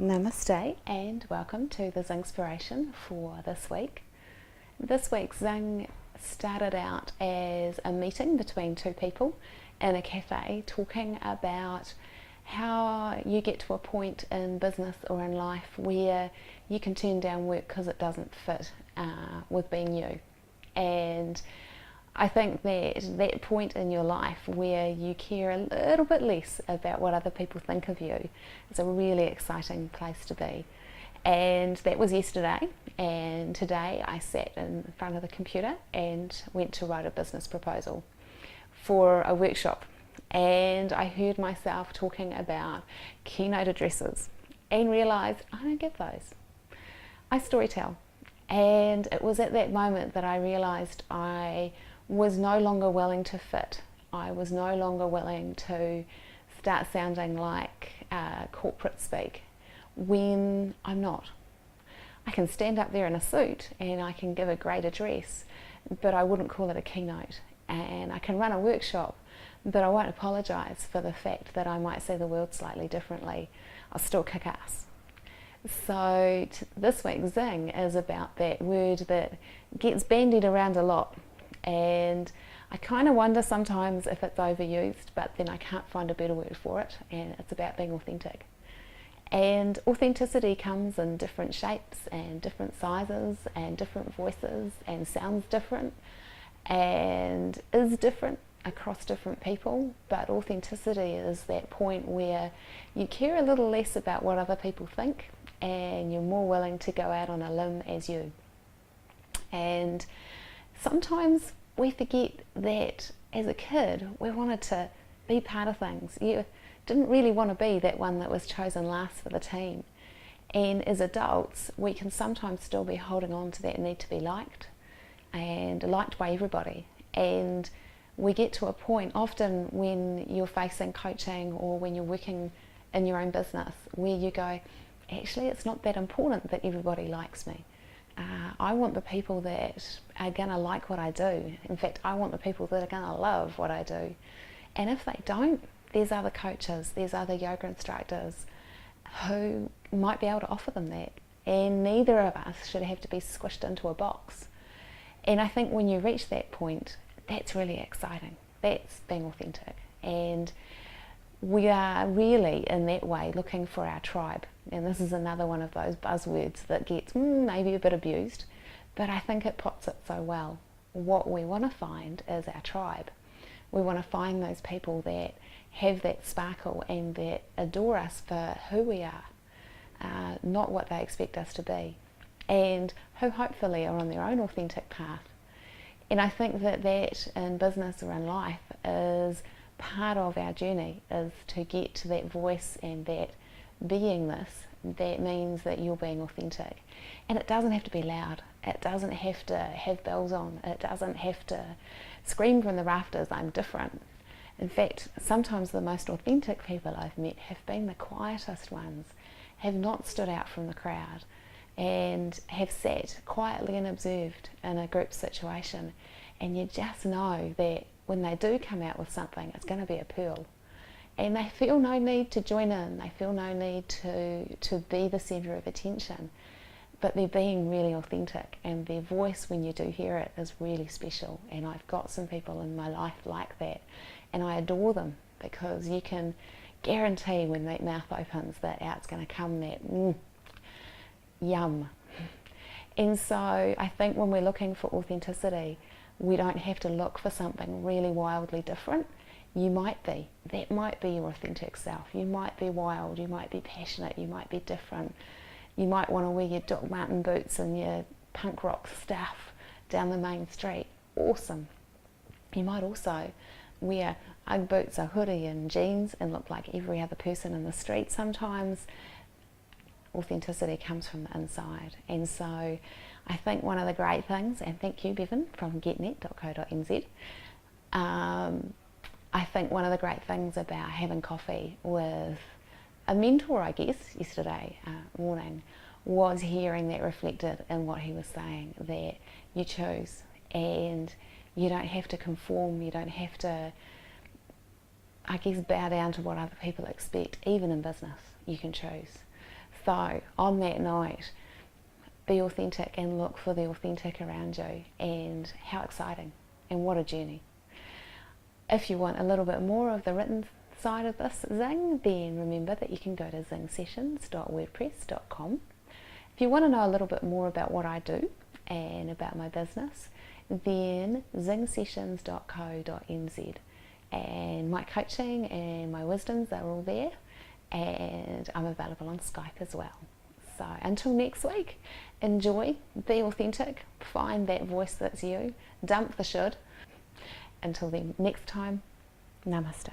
Namaste and welcome to the Zingspiration for this week. This week's Zing started out as a meeting between two people in a cafe talking about how you get to a point in business or in life where you can turn down work because it doesn't fit with being you. And I think that point in your life where you care a little bit less about what other people think of you is a really exciting place to be. And that was yesterday, and today I sat in front of the computer and went to write a business proposal for a workshop. And I heard myself talking about keynote addresses and realised I don't give those. I storytell. And it was at that moment that I realised I was no longer willing to fit. I was no longer willing to start sounding like corporate speak when I'm not. I can stand up there in a suit and I can give a great address, but I wouldn't call it a keynote. And I can run a workshop, but I won't apologise for the fact that I might see the world slightly differently. I'll still kick ass. So this week's Zing is about that word that gets bandied around a lot. And I kind of wonder sometimes if it's overused, but then I can't find a better word for it, and it's about being authentic. And authenticity comes in different shapes and different sizes and different voices and sounds different and is different across different people, but authenticity is that point where you care a little less about what other people think and you're more willing to go out on a limb as you. And sometimes we forget that as a kid we wanted to be part of things. You didn't really want to be that one that was chosen last for the team. And as adults we can sometimes still be holding on to that need to be liked and liked by everybody. And we get to a point often when you're facing coaching or when you're working in your own business where you go, actually it's not that important that everybody likes me. I want the people that are going to like what I do. In fact, I want the people that are going to love what I do. And if they don't, there's other coaches, there's other yoga instructors who might be able to offer them that. And neither of us should have to be squished into a box. And I think when you reach that point, that's really exciting. That's being authentic. And we are really in that way looking for our tribe. And this is another one of those buzzwords that gets maybe a bit abused, but I think it puts it so well. What we want to find is our tribe. We want to find those people that have that sparkle and that adore us for who we are, not what they expect us to be, and who hopefully are on their own authentic path. And I think that in business or in life is part of our journey, is to get to that voice and that beingness that means that you're being authentic. And it doesn't have to be loud. It doesn't have to have bells on. It doesn't have to scream from the rafters, I'm different. In fact, sometimes the most authentic people I've met have been the quietest ones, have not stood out from the crowd and have sat quietly and observed in a group situation, and you just know that when they do come out with something, it's going to be a pearl. And they feel no need to join in, they feel no need to be the centre of attention, but they're being really authentic, and their voice, when you do hear it, is really special. And I've got some people in my life like that, and I adore them because you can guarantee when that mouth opens that out's going to come that yum. And so I think when we're looking for authenticity, we don't have to look for something really wildly different. You might be. That might be your authentic self. You might be wild, you might be passionate, you might be different. You might want to wear your Doc Marten boots and your punk rock stuff down the main street. Awesome. You might also wear Ugg boots, a hoodie and jeans and look like every other person in the street. Sometimes authenticity comes from the inside. And so I think one of the great things, and thank you Bevan from getnet.co.nz, I think one of the great things about having coffee with a mentor, I guess, yesterday morning was hearing that reflected in what he was saying, that you choose and you don't have to conform, you don't have to, I guess, bow down to what other people expect. Even in business, you can choose. So on that note, be authentic and look for the authentic around you, and how exciting and what a journey. If you want a little bit more of the written side of this Zing, then remember that you can go to zingsessions.wordpress.com. If you want to know a little bit more about what I do and about my business, then zingsessions.co.nz, and my coaching and my wisdoms, they're all there, and I'm available on Skype as well. So until next week, enjoy, be authentic, find that voice that's you, dump the should. Until then, next time, namaste.